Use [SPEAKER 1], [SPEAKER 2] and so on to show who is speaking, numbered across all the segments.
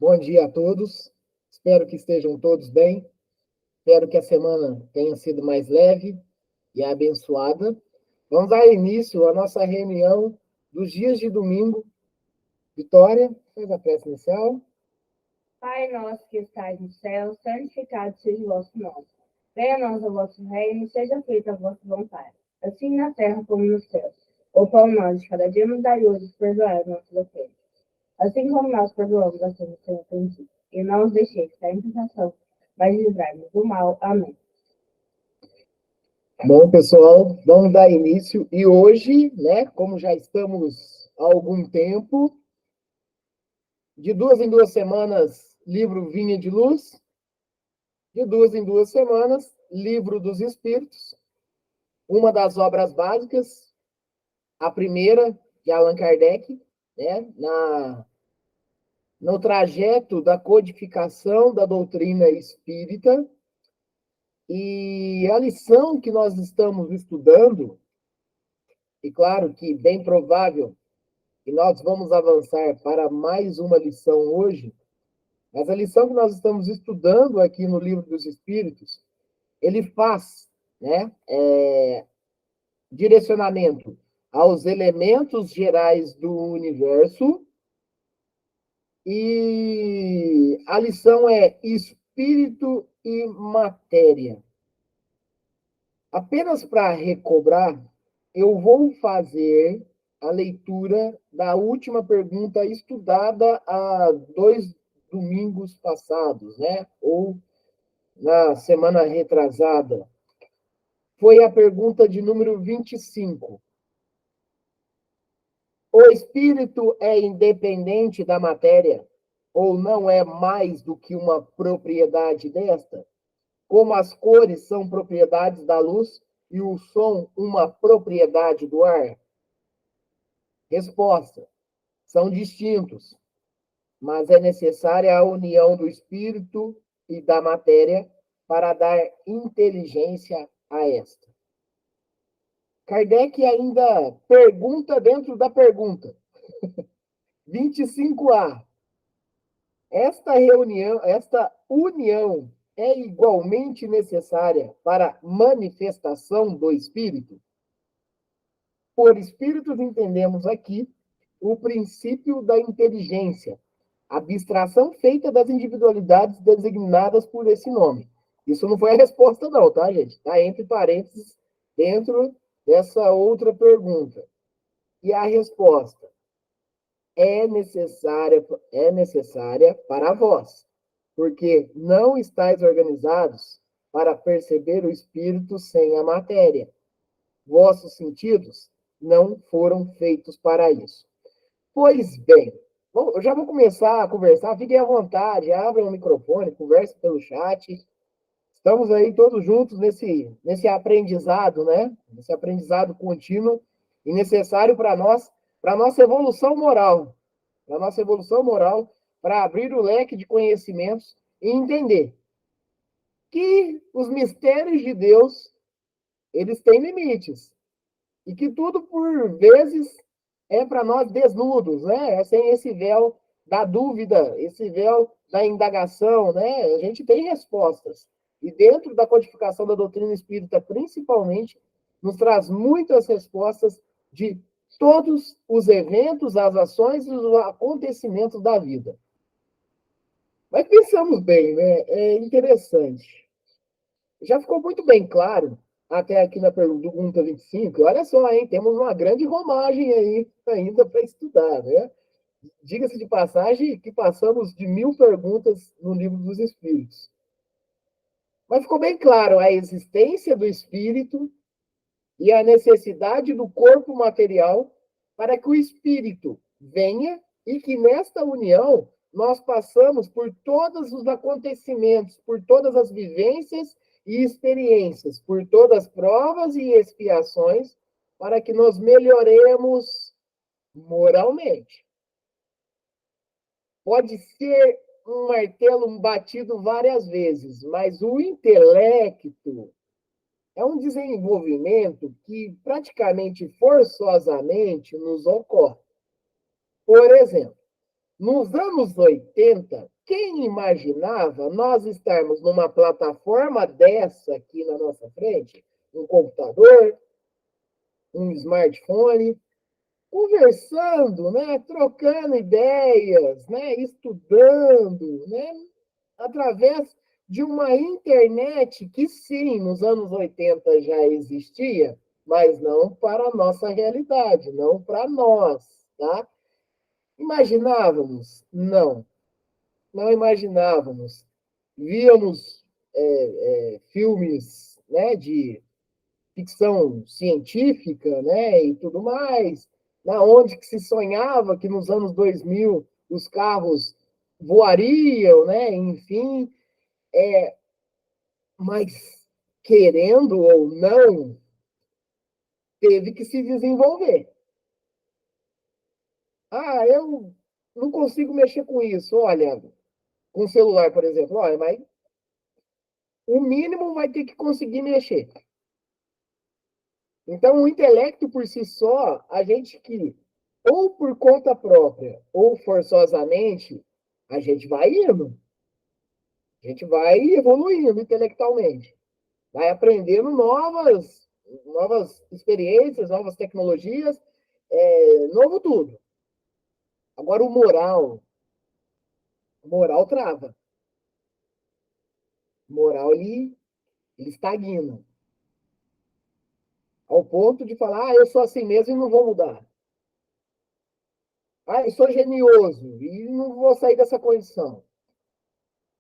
[SPEAKER 1] Bom dia a todos. Espero que estejam todos bem. Espero que a semana tenha sido mais leve e abençoada. Vamos dar início à nossa reunião dos dias de domingo. Vitória, faz a prece inicial.
[SPEAKER 2] Pai nosso que estais no céu, santificado seja o vosso nome. Venha a nós o vosso reino, seja feita a vossa vontade, assim na terra como no céu. O pão nosso de cada dia nos dai hoje, perdoai as nossas ofensas, assim como nós perdoamos a quem nos tem ofendido. E não os deixeis cair em tentação, mas livrai-nos do mal. Amém.
[SPEAKER 1] Bom, pessoal, vamos dar início. E hoje, né, como já estamos há algum tempo, de 2 em 2 semanas, livro Vinha de Luz. De 2 em 2 semanas, livro dos Espíritos. Uma das obras básicas, a primeira, de Allan Kardec, né, no trajeto da codificação da doutrina espírita. E a lição que nós estamos estudando, e claro que bem provável que nós vamos avançar para mais uma lição hoje, mas a lição que nós estamos estudando aqui no Livro dos Espíritos, ele faz, né, direcionamento aos elementos gerais do universo, e a lição é espírito e matéria. Apenas para recobrar, eu vou fazer a leitura da última pergunta estudada há 2 domingos passados, né? Ou na semana retrasada. Foi a pergunta de número 25. O espírito é independente da matéria ou não é mais do que uma propriedade desta? Como as cores são propriedades da luz e o som uma propriedade do ar? Resposta: são distintos, mas é necessária a união do espírito e da matéria para dar inteligência a esta. Kardec ainda pergunta dentro da pergunta. 25A. Esta união é igualmente necessária para a manifestação do espírito? Por espíritos entendemos aqui o princípio da inteligência, abstração feita das individualidades designadas por esse nome. Isso não foi a resposta não, tá, gente? Está entre parênteses dentro dessa outra pergunta. E a resposta é necessária para vós, porque não estáis organizados para perceber o espírito sem a matéria. Vossos sentidos não foram feitos para isso. Pois bem, eu já vou começar a conversar, fiquem à vontade, abram o microfone, conversem pelo chat. Estamos aí todos juntos nesse aprendizado, né? Nesse aprendizado contínuo e necessário para nós, para a nossa evolução moral, para abrir o leque de conhecimentos e entender que os mistérios de Deus, eles têm limites. E que tudo, por vezes, é para nós desnudos, né? É sem esse véu da dúvida, esse véu da indagação, né? A gente tem respostas. E dentro da codificação da doutrina espírita, principalmente, nos traz muitas respostas de todos os eventos, as ações e os acontecimentos da vida. Mas pensamos bem, né? É interessante. Já ficou muito bem claro, até aqui na pergunta 25, olha só, hein? Temos uma grande romagem aí ainda para estudar, né? Diga-se de passagem que passamos de 1000 perguntas no Livro dos Espíritos. Mas ficou bem claro a existência do espírito e a necessidade do corpo material para que o espírito venha e que nesta união nós passamos por todos os acontecimentos, por todas as vivências e experiências, por todas as provas e expiações, para que nós melhoremos moralmente. Pode ser um martelo batido várias vezes, mas o intelecto é um desenvolvimento que praticamente forçosamente nos ocorre. Por exemplo, Nos anos 80, quem imaginava nós estarmos numa plataforma dessa aqui na nossa frente, um computador, um smartphone, conversando, né, trocando ideias, né, estudando, né, através de uma internet que sim, nos anos 80 já existia, mas não para a nossa realidade, não para nós, tá? Imaginávamos? Não, não imaginávamos. Víamos filmes, né, de ficção científica, né, e tudo mais, na onde que se sonhava que nos anos 2000 os carros voariam, né, enfim, mas querendo ou não, teve que se desenvolver. Ah, eu não consigo mexer com isso. Olha, com o celular, por exemplo. Olha, mas o mínimo vai ter que conseguir mexer. Então, o intelecto por si só, a gente que, ou por conta própria, ou forçosamente, a gente vai indo. A gente vai evoluindo intelectualmente. Vai aprendendo novas experiências, novas tecnologias, novo tudo. Agora, o moral trava. O moral, ele estagna. Ao ponto de falar, eu sou assim mesmo e não vou mudar. Ah, eu sou genioso e não vou sair dessa condição.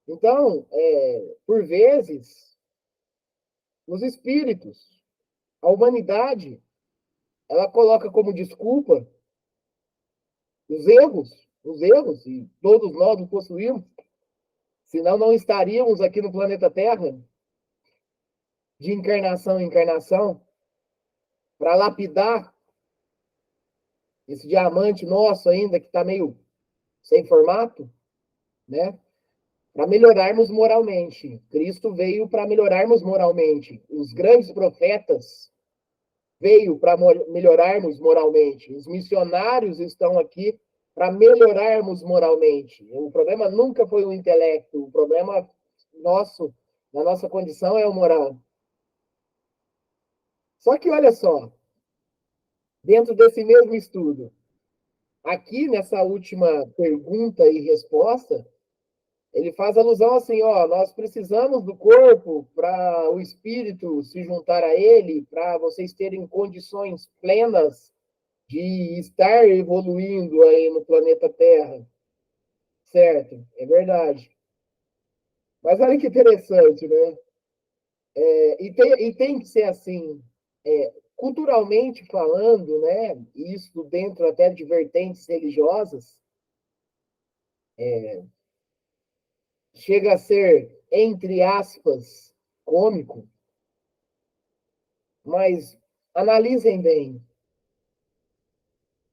[SPEAKER 1] Então, por vezes, os espíritos, a humanidade, ela coloca como desculpa os erros, e todos nós os possuímos, senão não estaríamos aqui no planeta Terra, de encarnação em encarnação, para lapidar esse diamante nosso ainda, que está meio sem formato, né? Para melhorarmos moralmente. Cristo veio para melhorarmos moralmente. Os grandes profetas veio para melhorarmos moralmente. Os missionários estão aqui para melhorarmos moralmente. O problema nunca foi o intelecto, o problema nosso, na nossa condição, é o moral. Só que olha só, dentro desse mesmo estudo, aqui nessa última pergunta e resposta, ele faz alusão assim, ó, nós precisamos do corpo para o espírito se juntar a ele, para vocês terem condições plenas de estar evoluindo aí no planeta Terra. Certo, é verdade. Mas olha que interessante, né? E tem que ser assim, culturalmente falando, né? Isso dentro até de vertentes religiosas, chega a ser, entre aspas, cômico, mas analisem bem.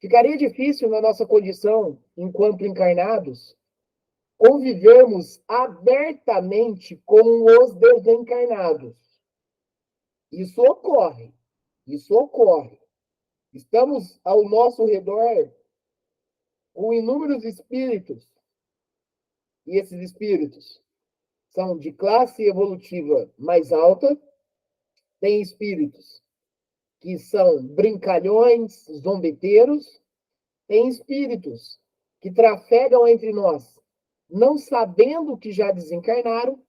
[SPEAKER 1] Ficaria difícil na nossa condição, enquanto encarnados, convivermos abertamente com os desencarnados. Isso ocorre. Isso ocorre. Estamos ao nosso redor com inúmeros espíritos. E esses espíritos são de classe evolutiva mais alta. Tem espíritos que são brincalhões, zombeteiros. Tem espíritos que trafegam entre nós, não sabendo que já desencarnaram.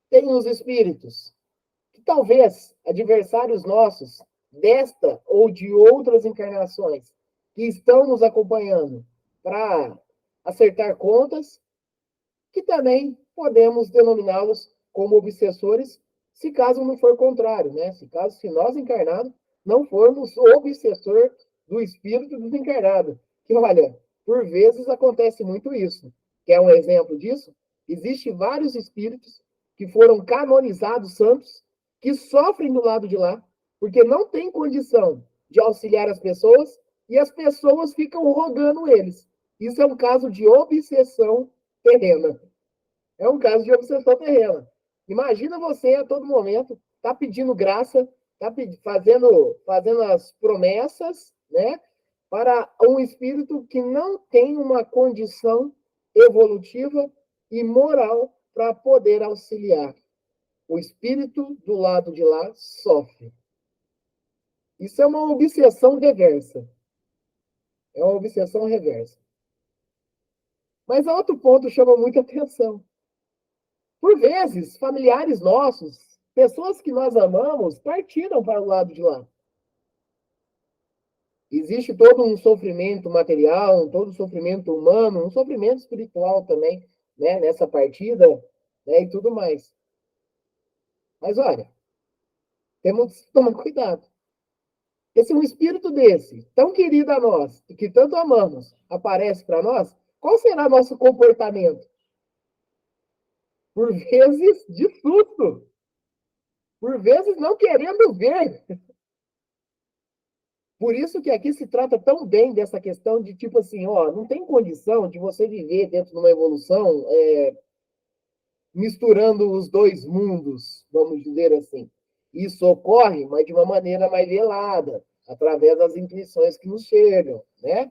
[SPEAKER 1] Tem os espíritos que talvez adversários nossos, desta ou de outras encarnações, que estão nos acompanhando para acertar contas, que também podemos denominá-los como obsessores, se caso não for contrário, né? Se nós encarnados não formos o obsessor do espírito desencarnado. Que, olha, por vezes acontece muito isso. Quer um exemplo disso? Existem vários espíritos que foram canonizados santos, que sofrem do lado de lá, porque não tem condição de auxiliar as pessoas, e as pessoas ficam rogando eles. Isso é um caso de obsessão terrena. É um caso de obsessão terrena. Imagina você a todo momento tá pedindo graça, tá fazendo as promessas, né? para um espírito que não tem uma condição evolutiva e moral para poder auxiliar. O espírito do lado de lá sofre. Isso é uma obsessão reversa. É uma obsessão reversa. Mas outro ponto chama muita atenção. Por vezes, familiares nossos, pessoas que nós amamos, partiram para o lado de lá. Existe todo um sofrimento material, todo um sofrimento humano, um sofrimento espiritual também, né, nessa partida, né, e tudo mais. Mas olha, temos que tomar cuidado. Porque se um espírito desse, tão querido a nós, e que tanto amamos, aparece para nós, qual será nosso comportamento? Por vezes, de susto. Por vezes, não querendo ver. Por isso que aqui se trata tão bem dessa questão de, tipo assim, ó, não tem condição de você viver dentro de uma evolução misturando os dois mundos, vamos dizer assim. Isso ocorre, mas de uma maneira mais velada, através das intuições que nos chegam, né?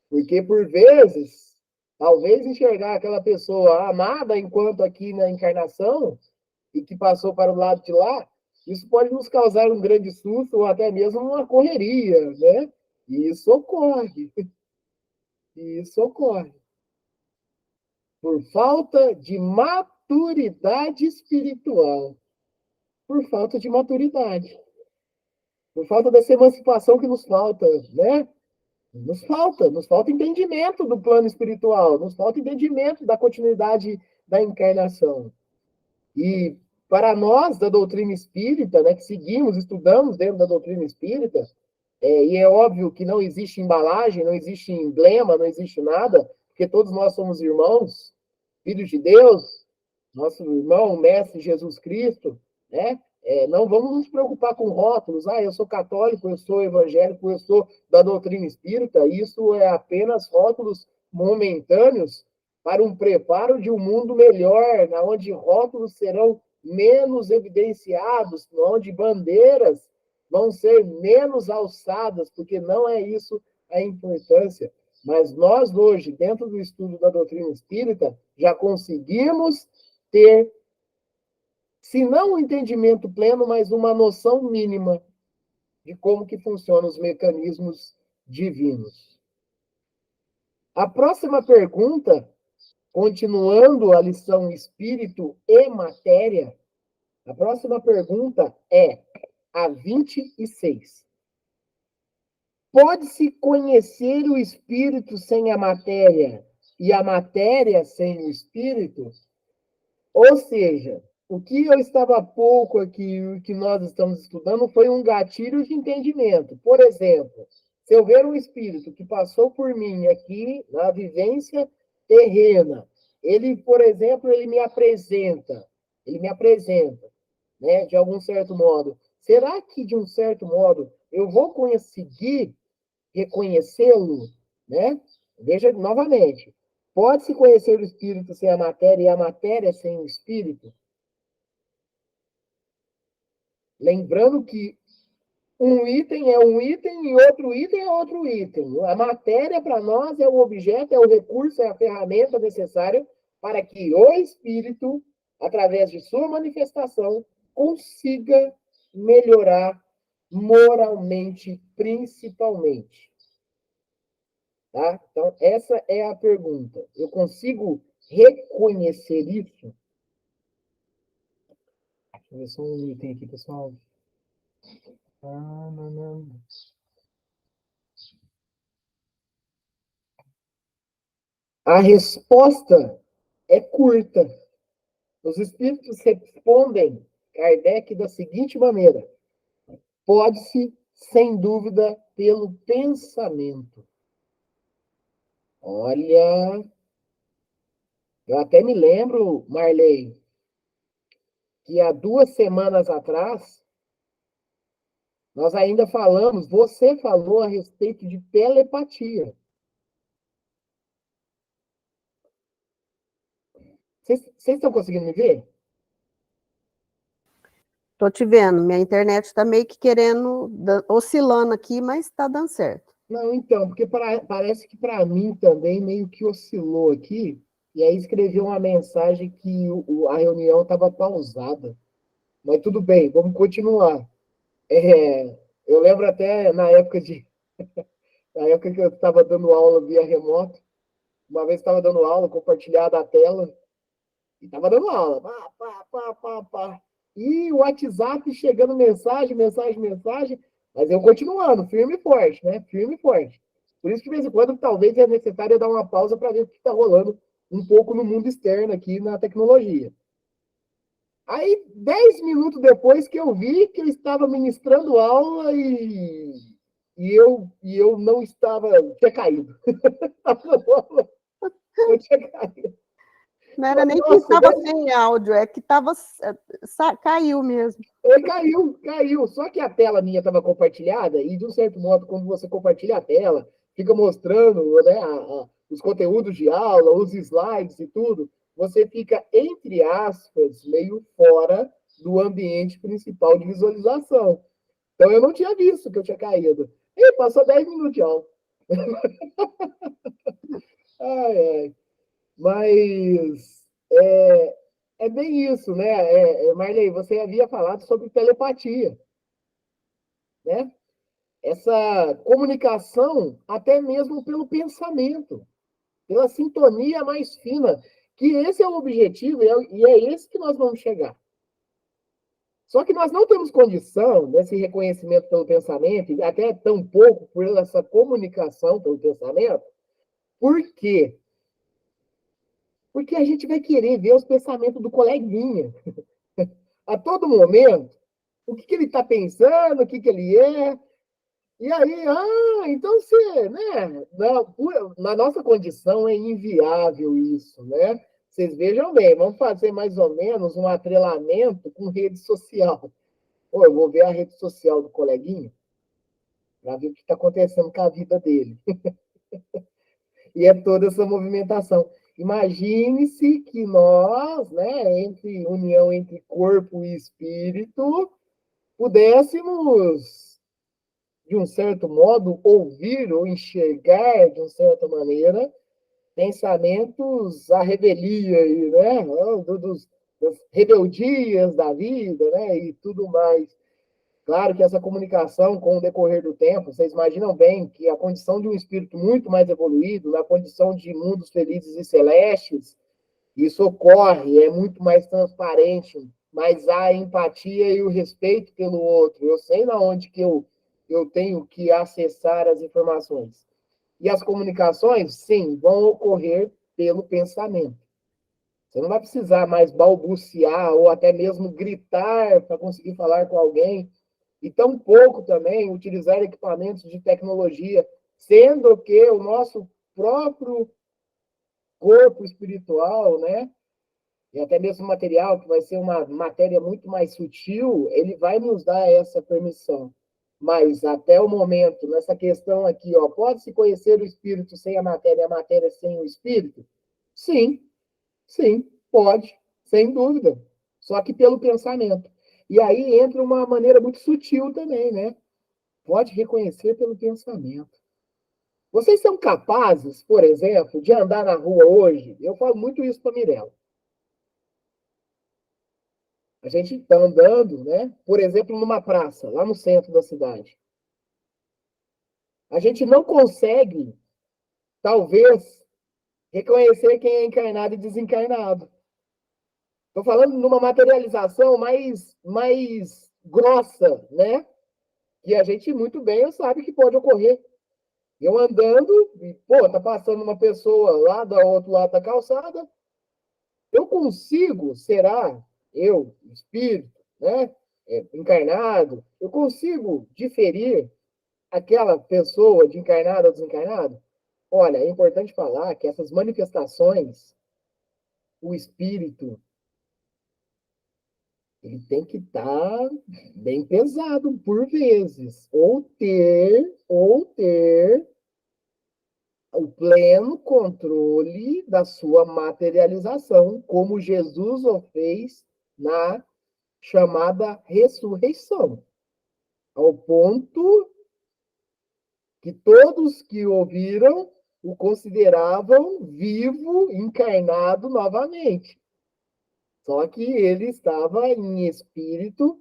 [SPEAKER 1] Porque, por vezes, talvez enxergar aquela pessoa amada enquanto aqui na encarnação e que passou para o lado de lá, isso pode nos causar um grande susto ou até mesmo uma correria, né? E isso ocorre. E isso ocorre. Por falta de maturidade espiritual. Por falta de maturidade. Por falta dessa emancipação que nos falta, né? Nos falta entendimento do plano espiritual, nos falta entendimento da continuidade da encarnação. E para nós da doutrina espírita, né, que seguimos, estudamos dentro da doutrina espírita, e é óbvio que não existe embalagem, não existe emblema, não existe nada, porque todos nós somos irmãos, filhos de Deus, nosso irmão, mestre Jesus Cristo, né? Não vamos nos preocupar com rótulos. Ah, eu sou católico, eu sou evangélico, eu sou da doutrina espírita. Isso é apenas rótulos momentâneos para um preparo de um mundo melhor, onde rótulos serão menos evidenciados, onde bandeiras vão ser menos alçadas, porque não é isso a importância. Mas nós, hoje, dentro do estudo da doutrina espírita, já conseguimos ter, se não um entendimento pleno, mas uma noção mínima de como que funcionam os mecanismos divinos. A próxima pergunta, continuando a lição Espírito e Matéria, a próxima pergunta é a 26. Pode-se conhecer o espírito sem a matéria e a matéria sem o espírito? Ou seja, o que eu estava há pouco aqui, o que nós estamos estudando, foi um gatilho de entendimento. Por exemplo, se eu ver um espírito que passou por mim aqui na vivência terrena, ele, por exemplo, ele me apresenta, né, de algum certo modo. Será que, de um certo modo, eu vou conseguir reconhecê-lo, né? Veja novamente. Pode-se conhecer o espírito sem a matéria e a matéria sem o espírito? Lembrando que um item é um item e outro item é outro item. A matéria, para nós, é o objeto, é o recurso, é a ferramenta necessária para que o espírito, através de sua manifestação, consiga melhorar moralmente, principalmente. Tá? Então, essa é a pergunta. Eu consigo reconhecer isso? Deixa eu ver só um item aqui, pessoal. A resposta é curta. Os espíritos respondem Kardec da seguinte maneira: pode-se, sem dúvida, pelo pensamento. Olha, eu até me lembro, Marley, que há 2 semanas atrás, nós ainda falamos, você falou a respeito de telepatia. Vocês estão conseguindo me ver?
[SPEAKER 3] Estou te vendo. Minha internet está meio que querendo, oscilando aqui, mas está dando certo.
[SPEAKER 1] Não, então, porque parece que para mim também meio que oscilou aqui, e aí escreveu uma mensagem que a reunião estava pausada. Mas tudo bem, vamos continuar. É, eu lembro até na época que eu estava dando aula via remoto, uma vez estava dando aula, compartilhada a tela, e estava dando aula, pá, pá, pá, pá, pá. E o WhatsApp chegando mensagem, mensagem, mensagem, mas eu continuando, firme e forte, né? Firme e forte. Por isso que, de vez em quando, talvez é necessário dar uma pausa para ver o que está rolando um pouco no mundo externo aqui na tecnologia. Aí, 10 minutos depois que eu vi que eu estava ministrando aula e eu não estava, tinha caído. Eu tinha caído.
[SPEAKER 3] Não era
[SPEAKER 1] Falei,
[SPEAKER 3] nem que
[SPEAKER 1] nossa,
[SPEAKER 3] estava sem áudio, é que tava, caiu mesmo.
[SPEAKER 1] ele caiu, caiu. Só que a tela minha estava compartilhada, e de um certo modo, quando você compartilha a tela, fica mostrando, né, os conteúdos de aula, os slides e tudo, você fica, entre aspas, meio fora do ambiente principal de visualização. Então eu não tinha visto que eu tinha caído. E passou 10 minutos de aula. Ai, ai. Mas é bem isso, né? Marley, você havia falado sobre telepatia, né? Essa comunicação, até mesmo pelo pensamento, pela sintonia mais fina, que esse é o objetivo e é esse que nós vamos chegar. Só que nós não temos condição desse reconhecimento pelo pensamento, e até tão pouco por essa comunicação pelo pensamento. Por quê? Porque a gente vai querer ver os pensamentos do coleguinha a todo momento. O que ele está pensando, o que ele é. E aí, então você, né? Na nossa condição é inviável isso, né? Vocês vejam bem, vamos fazer mais ou menos um atrelamento com rede social. Pô, eu vou ver a rede social do coleguinha para ver o que está acontecendo com a vida dele. E é toda essa movimentação. Imagine-se que nós, né, entre união entre corpo e espírito, pudéssemos, de um certo modo, ouvir ou enxergar, de uma certa maneira, pensamentos à revelia, né, das rebeldias da vida, né, e tudo mais. Claro que essa comunicação, com o decorrer do tempo, vocês imaginam bem que a condição de um espírito muito mais evoluído, na condição de mundos felizes e celestes, isso ocorre, é muito mais transparente, mas há a empatia e o respeito pelo outro. Eu sei na onde que eu tenho que acessar as informações. E as comunicações, sim, vão ocorrer pelo pensamento. Você não vai precisar mais balbuciar ou até mesmo gritar para conseguir falar com alguém e tampouco também utilizar equipamentos de tecnologia, sendo que o nosso próprio corpo espiritual, né, e até mesmo o material, que vai ser uma matéria muito mais sutil, ele vai nos dar essa permissão. Mas até o momento, nessa questão aqui, ó, pode-se conhecer o espírito sem a matéria sem o espírito? Sim, sim, pode, sem dúvida. Só que pelo pensamento. E aí entra uma maneira muito sutil também, né? Pode reconhecer pelo pensamento. Vocês são capazes, por exemplo, de andar na rua hoje? Eu falo muito isso para a Mirella. A gente está andando, né? Por exemplo, numa praça, lá no centro da cidade. A gente não consegue, talvez, reconhecer quem é encarnado e desencarnado. Estou falando numa materialização mais grossa, né? Que a gente muito bem sabe que pode ocorrer. Eu andando, e, pô, tá passando uma pessoa lá do outro lado da calçada, eu consigo, será, eu, espírito, né, encarnado, eu consigo diferir aquela pessoa de encarnado ou desencarnado? Olha, é importante falar que essas manifestações, o espírito, ele tem que estar bem pesado por vezes, ou ter o pleno controle da sua materialização, como Jesus o fez na chamada ressurreição, ao ponto que todos que ouviram o consideravam vivo, encarnado novamente. Só que ele estava em espírito,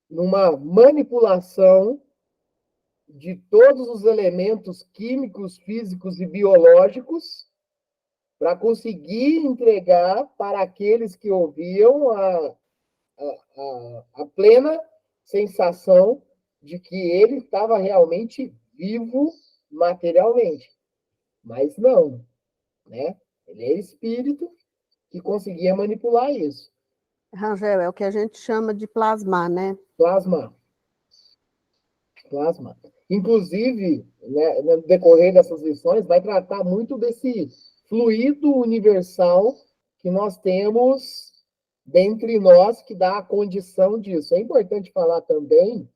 [SPEAKER 1] numa manipulação de todos os elementos químicos, físicos e biológicos para conseguir entregar para aqueles que ouviam a plena sensação de que ele estava realmente vivo materialmente. Mas não, né? Ele é espírito que conseguia manipular isso.
[SPEAKER 3] Rangel, é o que a gente chama de plasmar, né?
[SPEAKER 1] Plasma. Plasma. Inclusive, né, no decorrer dessas lições, vai tratar muito desse fluido universal que nós temos dentre nós, que dá a condição disso. É importante falar também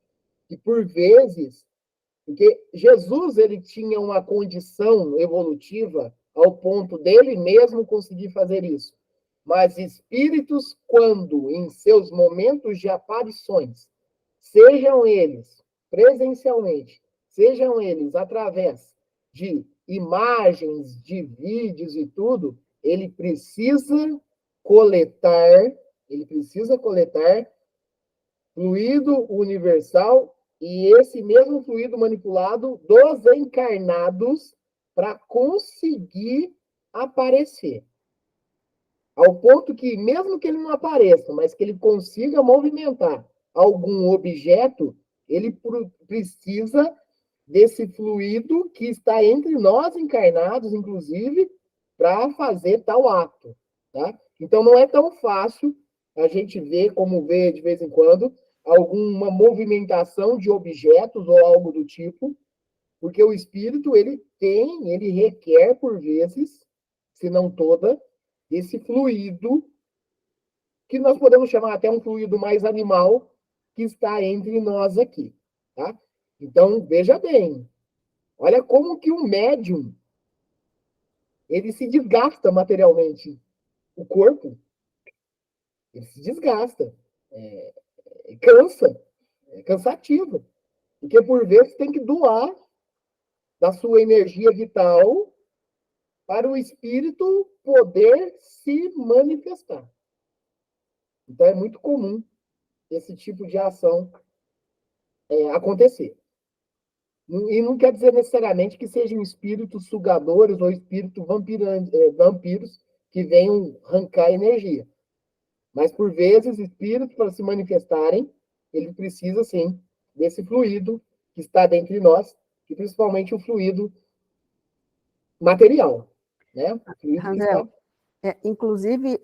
[SPEAKER 1] que, por vezes, porque Jesus ele tinha uma condição evolutiva ao ponto dele mesmo conseguir fazer isso. Mas espíritos, quando em seus momentos de aparições, sejam eles presencialmente, sejam eles através de imagens, de vídeos e tudo, ele precisa coletar, fluido universal e esse mesmo fluido manipulado dos encarnados para conseguir aparecer. Ao ponto que, mesmo que ele não apareça, mas que ele consiga movimentar algum objeto, ele precisa desse fluido que está entre nós encarnados, inclusive, para fazer tal ato. Tá? Então, não é tão fácil a gente ver, como vê de vez em quando, alguma movimentação de objetos ou algo do tipo, porque o espírito, ele requer, por vezes, se não toda, esse fluido, que nós podemos chamar até um fluido mais animal, que está entre nós aqui, tá? Então, veja bem, olha como que o médium, ele se desgasta materialmente. O corpo, ele se desgasta, cansa, é cansativo, porque por vezes tem que doar da sua energia vital para o espírito poder se manifestar. Então, é muito comum esse tipo de ação acontecer. E não quer dizer necessariamente que sejam espíritos sugadores ou espíritos vampiros que venham arrancar energia. Mas, por vezes, espíritos, para se manifestarem, ele precisa, sim, desse fluido que está dentro de nós, e principalmente o fluido material. Né? O fluido que está...
[SPEAKER 3] Inclusive,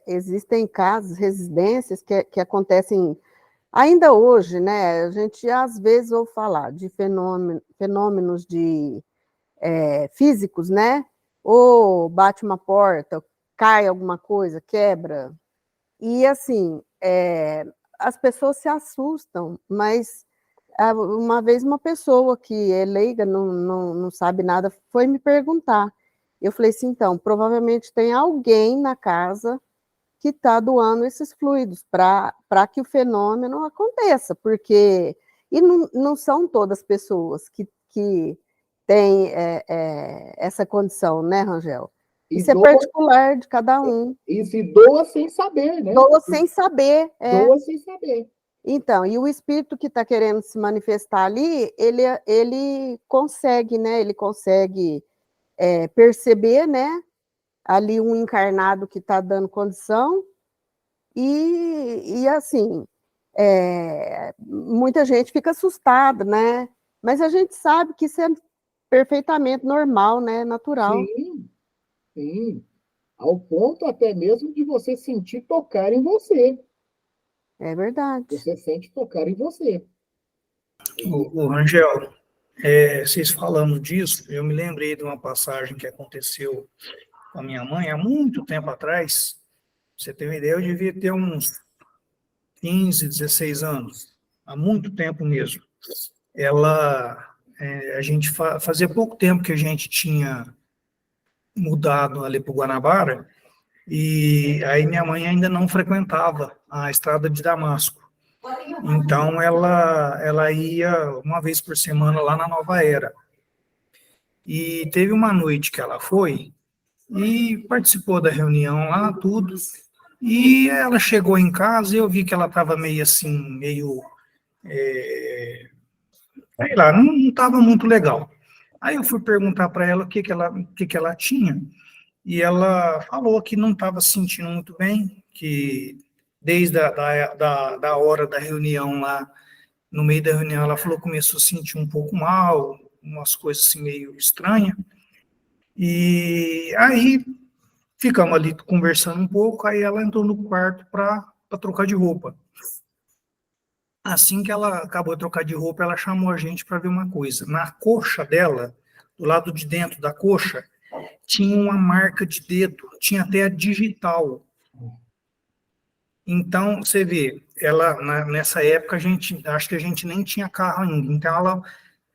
[SPEAKER 3] existem casos, residências que acontecem ainda hoje, né? A gente às vezes ouve falar de fenômenos físicos, né? Ou bate uma porta, cai alguma coisa, quebra. E assim, as pessoas se assustam, mas uma vez uma pessoa que é leiga, não sabe nada, foi me perguntar. Eu falei assim, então, provavelmente tem alguém na casa que está doando esses fluidos para que o fenômeno aconteça, porque... E não são todas as pessoas que têm essa condição, né, Rangel? Isso é particular de cada um.
[SPEAKER 1] E se doa sem saber, né?
[SPEAKER 3] Doa sem saber.
[SPEAKER 1] Doa sem saber.
[SPEAKER 3] Então, e o espírito que está querendo se manifestar ali, ele consegue, né? Ele consegue perceber, né? Ali um encarnado que está dando condição, e assim, muita gente fica assustada, né? Mas a gente sabe que isso é perfeitamente normal, né? Natural.
[SPEAKER 1] Sim, sim. Ao ponto até mesmo de você sentir tocar em você.
[SPEAKER 3] É verdade.
[SPEAKER 1] Você sente tocar em você.
[SPEAKER 4] O Rangel, vocês falando disso, eu me lembrei de uma passagem que aconteceu com a minha mãe há muito tempo atrás. Pra você ter uma ideia, eu devia ter uns 15, 16 anos, há muito tempo mesmo. A gente fazia pouco tempo que a gente tinha mudado ali para o Guanabara, e aí minha mãe ainda não frequentava a estrada de Damasco. Então, ela ia uma vez por semana lá na Nova Era. E teve uma noite que ela foi e participou da reunião lá, tudo. E ela chegou em casa e eu vi que ela estava meio assim, meio, sei lá, não estava muito legal. Aí eu fui perguntar para ela o que que ela tinha, e ela falou que não estava se sentindo muito bem, que desde da hora da reunião lá, no meio da reunião, ela falou que começou a sentir um pouco mal, umas coisas assim meio estranhas. E aí ficamos ali conversando um pouco, aí ela entrou no quarto para trocar de roupa. Assim que ela acabou de trocar de roupa, ela chamou a gente para ver uma coisa. Na coxa dela, do lado de dentro da coxa, tinha uma marca de dedo, tinha até a digital. Então, você vê, nessa época, acho que a gente nem tinha carro ainda. Então, ela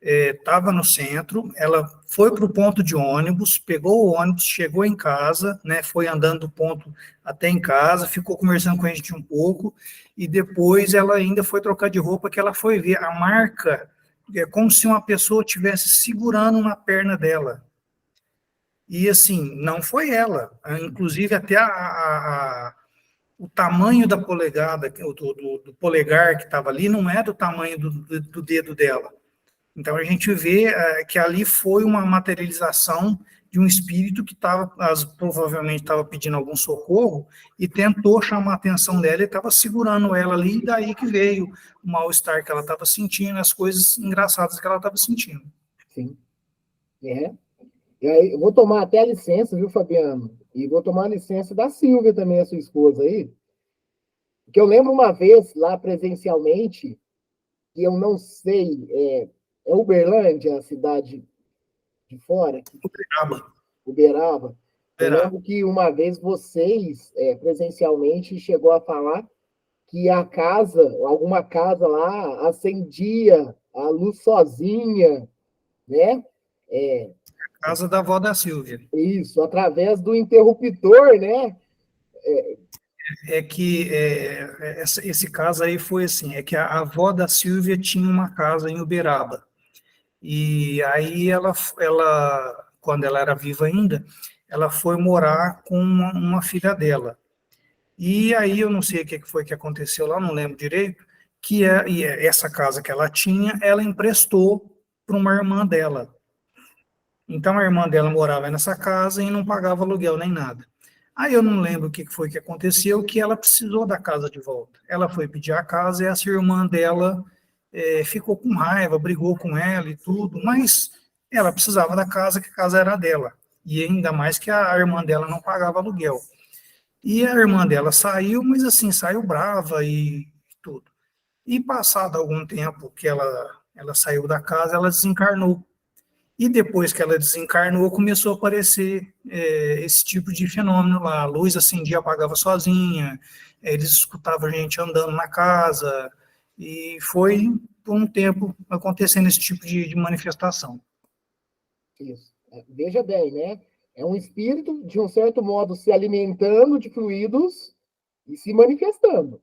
[SPEAKER 4] estava no centro, ela foi para o ponto de ônibus, pegou o ônibus, chegou em casa, né, foi andando do ponto até em casa, ficou conversando com a gente um pouco, e depois ela ainda foi trocar de roupa, que ela foi ver a marca, como se uma pessoa estivesse segurando na perna dela. E assim, não foi ela, inclusive até o tamanho da polegada, do polegar que estava ali, não é do tamanho do dedo dela. Então a gente vê que ali foi uma materialização de um espírito que provavelmente estava pedindo algum socorro e tentou chamar a atenção dela e estava segurando ela ali, e daí que veio o mal-estar que ela estava sentindo, as coisas engraçadas que ela estava sentindo.
[SPEAKER 1] Sim. É. E aí, eu vou tomar até a licença, viu, Fabiano? E vou tomar a licença da Silvia também, a sua esposa aí. Porque eu lembro uma vez lá presencialmente, que eu não sei, é Uberlândia, a cidade de fora,
[SPEAKER 4] Uberaba.
[SPEAKER 1] Uberaba. Eu
[SPEAKER 4] Uberaba.
[SPEAKER 1] lembro que uma vez vocês, presencialmente, chegou a falar que a casa, alguma casa lá, acendia a luz sozinha, né? É,
[SPEAKER 4] Casa da avó da Silvia.
[SPEAKER 1] isso, através do interruptor, né?
[SPEAKER 4] É que esse caso aí foi assim, é que a avó da Silvia tinha uma casa em Uberaba. E aí quando ela era viva ainda, ela foi morar com uma filha dela. E aí eu não sei o que foi que aconteceu lá, não lembro direito, essa casa que ela tinha, ela emprestou para uma irmã dela. Então a irmã dela morava nessa casa e não pagava aluguel nem nada. Aí eu não lembro o que foi que aconteceu, que ela precisou da casa de volta. Ela foi pedir a casa e essa irmã dela ficou com raiva, brigou com ela e tudo, mas ela precisava da casa, que a casa era dela. E ainda mais que a irmã dela não pagava aluguel. E a irmã dela saiu, mas assim, saiu brava e tudo. E passado algum tempo que ela saiu da casa, ela desencarnou. E depois que ela desencarnou, começou a aparecer esse tipo de fenômeno lá. A luz acendia, apagava sozinha, eles escutavam a gente andando na casa, e foi por um tempo acontecendo esse tipo de manifestação.
[SPEAKER 1] Isso. Veja bem, né? É um espírito, de um certo modo, se alimentando de fluidos e se manifestando.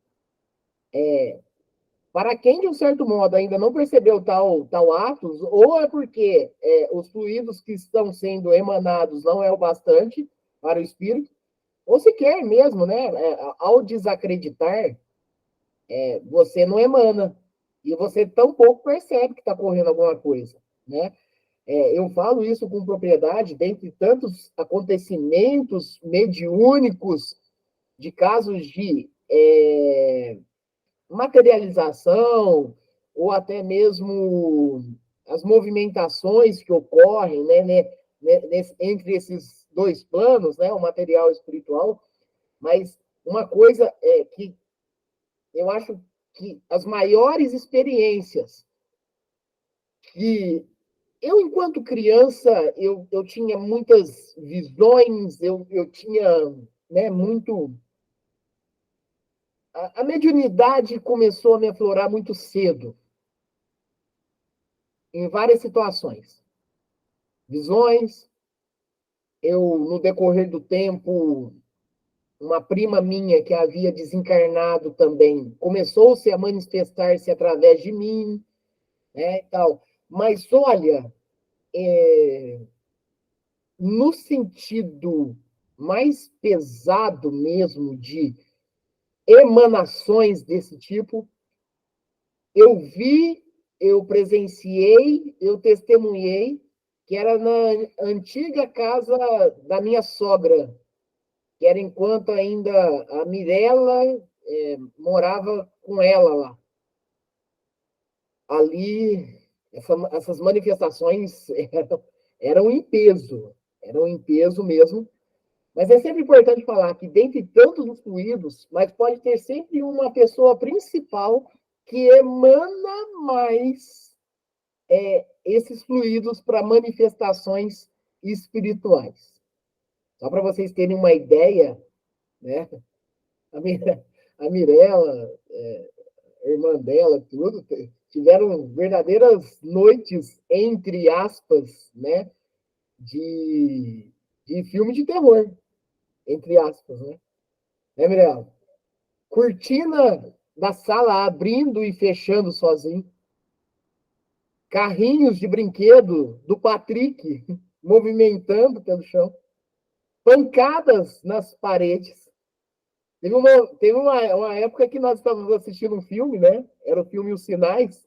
[SPEAKER 1] Para quem, de um certo modo, ainda não percebeu tal atos, ou é porque os fluidos que estão sendo emanados não é o bastante para o espírito, ou sequer mesmo, né? Ao desacreditar, você não emana. E você tampouco percebe que está correndo alguma coisa, né? Eu falo isso com propriedade, dentre tantos acontecimentos mediúnicos de casos de materialização, ou até mesmo as movimentações que ocorrem, entre esses dois planos, né, o material e o espiritual. Mas uma coisa é que eu acho que as maiores experiências que eu, enquanto criança, eu tinha muitas visões, eu tinha, né, muito. A mediunidade começou a me aflorar muito cedo, em várias situações. Visões, eu, no decorrer do tempo, uma prima minha que havia desencarnado também, começou-se a manifestar-se através de mim, né, e tal. Mas, olha, no sentido mais pesado mesmo de emanações desse tipo, eu vi, eu presenciei, eu testemunhei, que era na antiga casa da minha sogra, que era enquanto ainda a Mirella morava com ela lá. Ali, essas manifestações eram em peso mesmo, mas é sempre importante falar que, dentre tantos os fluidos, mas pode ter sempre uma pessoa principal que emana mais esses fluidos para manifestações espirituais. Só para vocês terem uma ideia, né? A Mirella, a irmã dela, tudo, tiveram verdadeiras noites, entre aspas, né? De filme de terror, entre aspas, né? Né, Mirella? Cortina da sala abrindo e fechando sozinho. Carrinhos de brinquedo do Patrick movimentando pelo chão. Pancadas nas paredes. Teve uma época que nós estávamos assistindo um filme, né? Era o filme Os Sinais,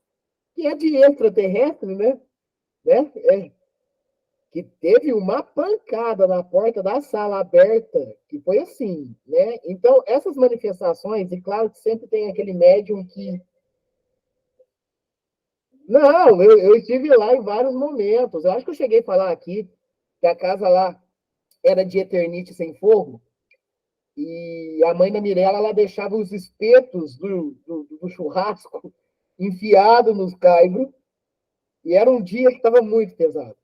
[SPEAKER 1] que é de extraterrestre, né? Que teve uma pancada na porta da sala aberta, que foi assim, né? Então, essas manifestações, e claro que sempre tem aquele médium que... Não, eu estive lá em vários momentos. Eu acho que eu cheguei a falar aqui que a casa lá era de Eternite sem fogo, e a mãe da Mirella, ela deixava os espetos do churrasco enfiado nos caibros, e era um dia que estava muito pesado.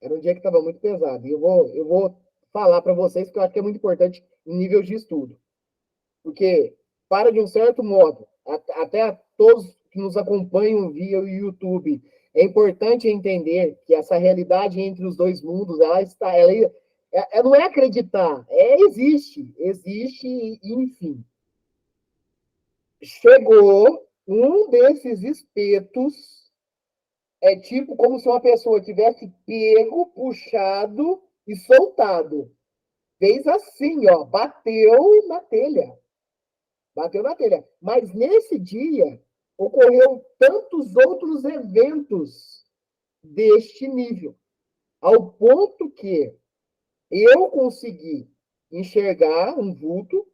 [SPEAKER 1] Era um dia que estava muito pesado. E eu vou falar para vocês que eu acho que é muito importante em nível de estudo. Porque, para de um certo modo, até todos que nos acompanham via o YouTube, é importante entender que essa realidade entre os dois mundos, ela não é acreditar, existe, enfim. Chegou um desses espetos, é tipo como se uma pessoa tivesse pego, puxado e soltado. Fez assim, ó, bateu na telha. Bateu na telha. Mas nesse dia ocorreu tantos outros eventos deste nível, ao ponto que eu consegui enxergar um vulto,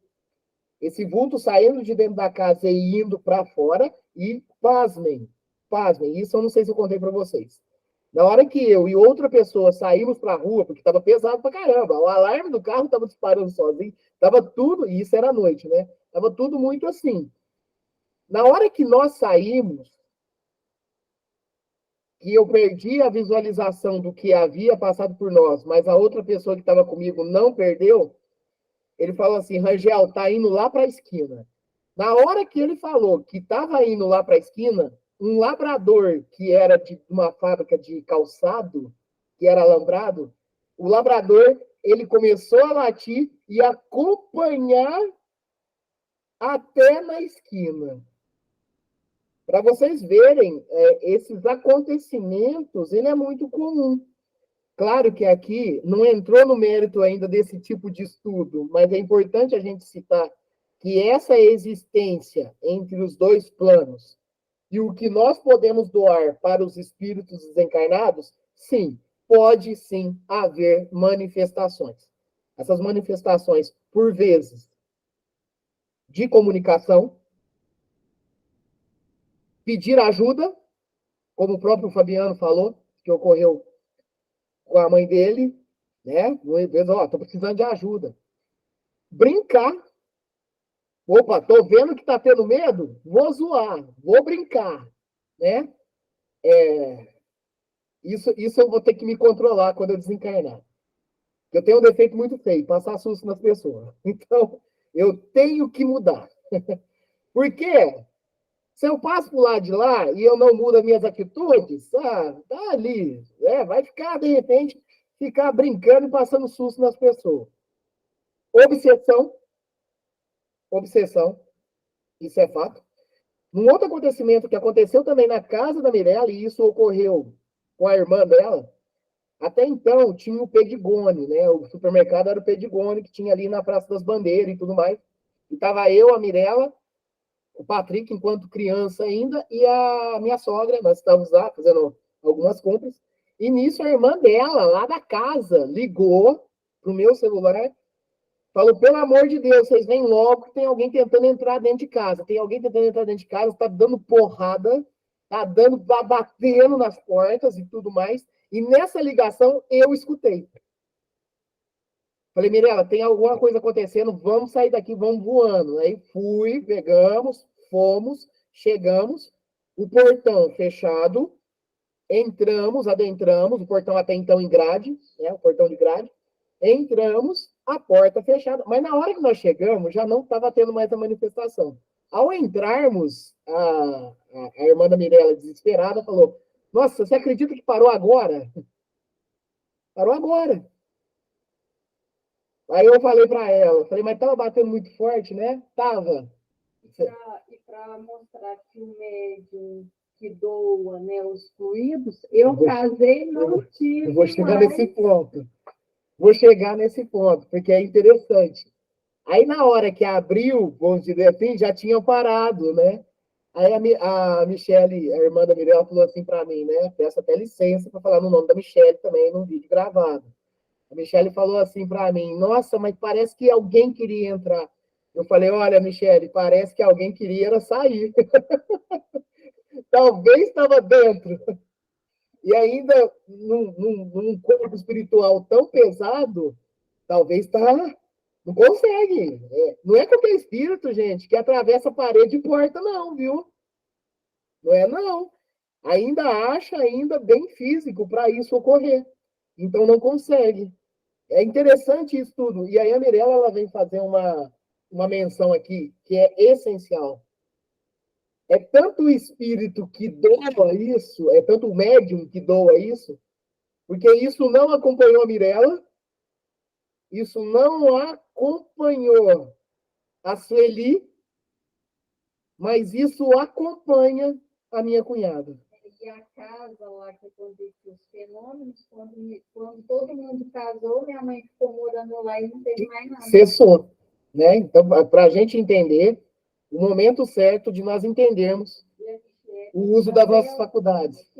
[SPEAKER 1] esse vulto saindo de dentro da casa e indo para fora, e pasmem, isso eu não sei se eu contei para vocês. Na hora que eu e outra pessoa saímos para a rua, porque estava pesado para caramba, o alarme do carro estava disparando sozinho, estava tudo, e isso era à noite, né? Estava tudo muito assim. Na hora que nós saímos, que eu perdi a visualização do que havia passado por nós, mas a outra pessoa que estava comigo não perdeu, ele falou assim, Rangel, tá indo lá para a esquina. Na hora que ele falou que estava indo lá para a esquina, um labrador que era de uma fábrica de calçado, que era alambrado, o labrador, ele começou a latir e acompanhar até na esquina. Para vocês verem, esses acontecimentos, ele é muito comum. Claro que aqui não entrou no mérito ainda desse tipo de estudo, mas é importante a gente citar que essa existência entre os dois planos e o que nós podemos doar para os espíritos desencarnados, sim, pode sim haver manifestações. Essas manifestações, por vezes, de comunicação, pedir ajuda, como o próprio Fabiano falou, que ocorreu com a mãe dele, né? Estou precisando de ajuda. Brincar. Opa, tô vendo que tá tendo medo? Vou zoar, vou brincar, né? Isso eu vou ter que me controlar quando eu desencarnar. Eu tenho um defeito muito feio, passar susto nas pessoas. Então, eu tenho que mudar. Por quê? Se eu passo por lá de lá e eu não mudo as minhas atitudes, tá ali. Vai ficar, de repente, ficar brincando e passando susto nas pessoas. Obsessão. Obsessão. Isso é fato. Um outro acontecimento que aconteceu também na casa da Mirella, e isso ocorreu com a irmã dela, até então tinha o Pedigone, né? O supermercado era o Pedigone, que tinha ali na Praça das Bandeiras e tudo mais. E tava eu, a Mirella, o Patrick, enquanto criança ainda, e a minha sogra, nós estávamos lá fazendo algumas compras. E nisso a irmã dela, lá da casa, ligou pro meu celular, falou, pelo amor de Deus, vocês vêm logo que tem alguém tentando entrar dentro de casa. Tem alguém tentando entrar dentro de casa, tá dando porrada, tá batendo nas portas e tudo mais. E nessa ligação eu escutei. Falei, Mirella, tem alguma coisa acontecendo, vamos sair daqui, vamos voando. Aí fui, pegamos, fomos, chegamos, o portão fechado, entramos, adentramos, o portão até então em grade, né, o portão de grade, entramos, a porta fechada, mas na hora que nós chegamos, já não estava tendo mais a manifestação. Ao entrarmos, a irmã da Mirella, desesperada, falou, nossa, você acredita que parou agora? Parou agora. Aí eu falei para ela, falei, mas estava batendo muito forte, né? Tava.
[SPEAKER 5] E para mostrar que o médium que doa, né, os fluidos, eu casei, não tive.
[SPEAKER 1] Eu vou chegar nesse ponto. Vou chegar nesse ponto, porque é interessante. Aí, na hora que abriu, vamos dizer assim, já tinham parado, né? Aí a Michele, a irmã da Mirella, falou assim para mim, né? Peço até licença para falar no nome da Michele também, num vídeo gravado. A Michele falou assim para mim, nossa, mas parece que alguém queria entrar. Eu falei, olha, Michele, parece que alguém queria era sair. Talvez estava dentro. E ainda num corpo espiritual tão pesado, talvez não consegue. Não é qualquer espírito, gente, que atravessa parede e porta, não, viu? Não é, não. Ainda acha ainda bem físico para isso ocorrer. Então não consegue. É interessante isso tudo. E aí a Mirella, ela vem fazer uma menção aqui que é essencial. É tanto o espírito que doa isso, é tanto o médium que doa isso, porque isso não acompanhou a Mirella, isso não acompanhou a Sueli, mas isso acompanha a minha cunhada.
[SPEAKER 5] E a casa lá que aconteceu os fenômenos, quando todo mundo casou, minha mãe ficou morando lá e não teve mais nada.
[SPEAKER 1] Cessou, né? Então, para a gente entender o momento certo de nós entendermos o uso das nossas faculdades.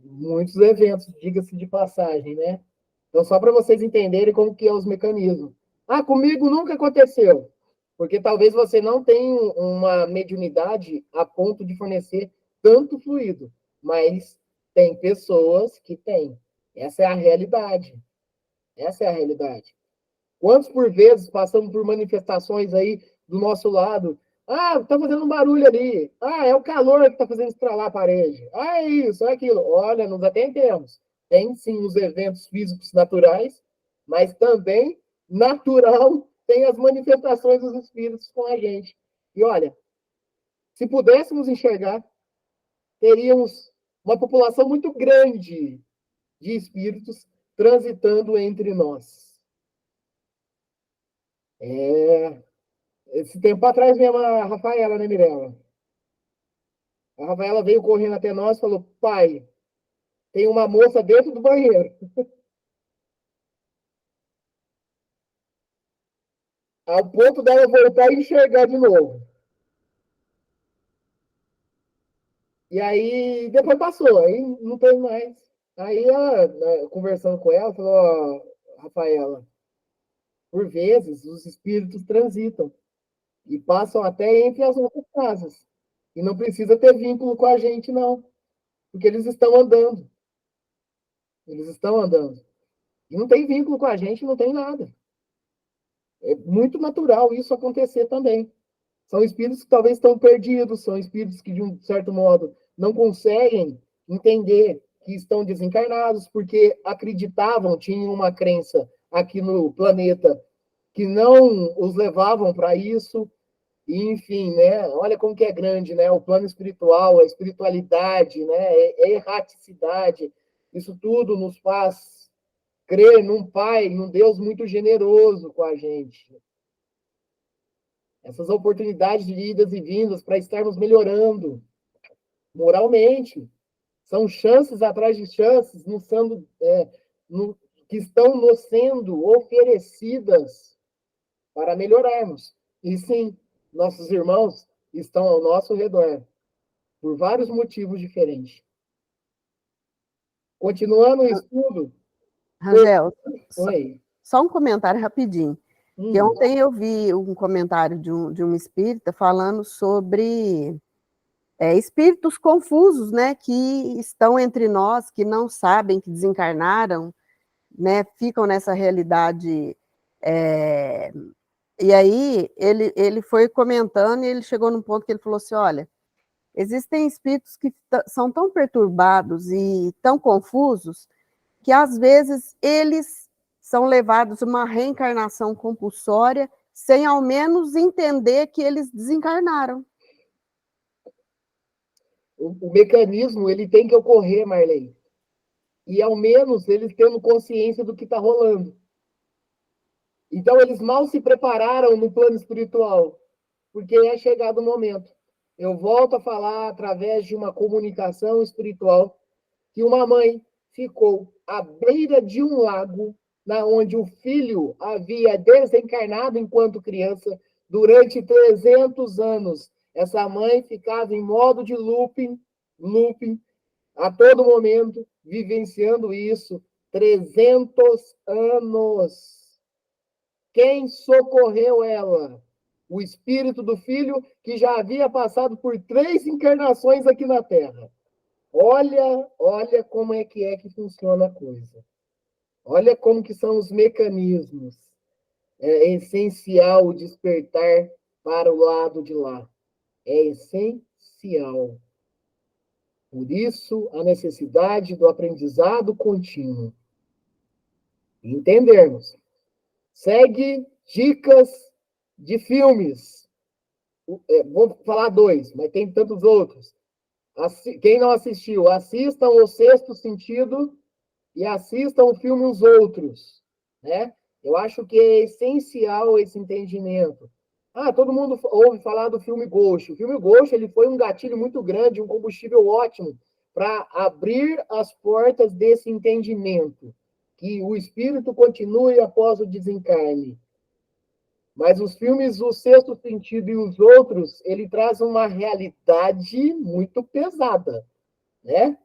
[SPEAKER 1] Muitos eventos, diga-se de passagem, né? Então, só para vocês entenderem como que é os mecanismos. Ah, comigo nunca aconteceu. Porque talvez você não tenha uma mediunidade a ponto de fornecer tanto fluido. Mas tem pessoas que têm. Essa é a realidade. Essa é a realidade. Quantos por vezes passamos por manifestações aí do nosso lado? Ah, tá fazendo um barulho ali. Ah, é o calor que tá fazendo estralar a parede. Ah, é isso, é aquilo. Olha, nos atendemos. Tem sim os eventos físicos naturais, mas também natural tem as manifestações dos espíritos com a gente. E olha, se pudéssemos enxergar, teríamos uma população muito grande de espíritos transitando entre nós. Esse tempo atrás mesmo a Rafaela, né, Mirella? A Rafaela veio correndo até nós e falou, pai, tem uma moça dentro do banheiro. Ao ponto dela voltar e enxergar de novo. E aí, depois passou, aí não teve mais. Aí, conversando com ela, falou, Rafaela, por vezes os espíritos transitam e passam até entre as nossas casas. E não precisa ter vínculo com a gente, não. Porque eles estão andando. Eles estão andando. E não tem vínculo com a gente, não tem nada. É muito natural isso acontecer também. São espíritos que talvez estão perdidos, são espíritos que, de um certo modo, não conseguem entender que estão desencarnados, porque acreditavam, tinham uma crença aqui no planeta que não os levavam para isso. E, enfim, né? Olha como que é grande, né? O plano espiritual, a espiritualidade, né? A erraticidade, isso tudo nos faz crer num Pai, num Deus muito generoso com a gente. Essas oportunidades de idas e vindas para estarmos melhorando moralmente. São chances atrás de chances que estão nos sendo oferecidas para melhorarmos. E sim, nossos irmãos estão ao nosso redor, por vários motivos diferentes. Continuando o estudo.
[SPEAKER 3] Rangel,
[SPEAKER 1] Oi.
[SPEAKER 3] só um comentário rapidinho. Que ontem eu vi um comentário de um espírita falando sobre espíritos confusos, né, que estão entre nós, que não sabem que desencarnaram, né, ficam nessa realidade. E aí ele foi comentando e ele chegou num ponto que ele falou assim, olha, existem espíritos que são tão perturbados e tão confusos que às vezes eles são levados a uma reencarnação compulsória sem ao menos entender que eles desencarnaram.
[SPEAKER 1] O mecanismo ele tem que ocorrer, Marlene. E ao menos eles tendo consciência do que está rolando. Então eles mal se prepararam no plano espiritual, porque é chegado o momento. Eu volto a falar através de uma comunicação espiritual que uma mãe ficou à beira de um lago, na onde o filho havia desencarnado enquanto criança durante 300 anos. Essa mãe ficava em modo de looping, a todo momento, vivenciando isso. 300 anos. Quem socorreu ela? O espírito do filho que já havia passado por 3 encarnações aqui na Terra. Olha como é que funciona a coisa. Olha como que são os mecanismos. É essencial o despertar para o lado de lá. É essencial. Por isso, a necessidade do aprendizado contínuo. Entendermos. Segue dicas de filmes. Vou falar 2, mas tem tantos outros. Quem não assistiu, assistam O Sexto Sentido e assistam o filme Os Outros, né? Eu acho que é essencial esse entendimento. Todo mundo ouve falar do filme Ghost. O filme Ghost ele foi um gatilho muito grande, um combustível ótimo para abrir as portas desse entendimento, que o espírito continue após o desencarne. Mas os filmes O Sexto Sentido e Os Outros, ele traz uma realidade muito pesada, né?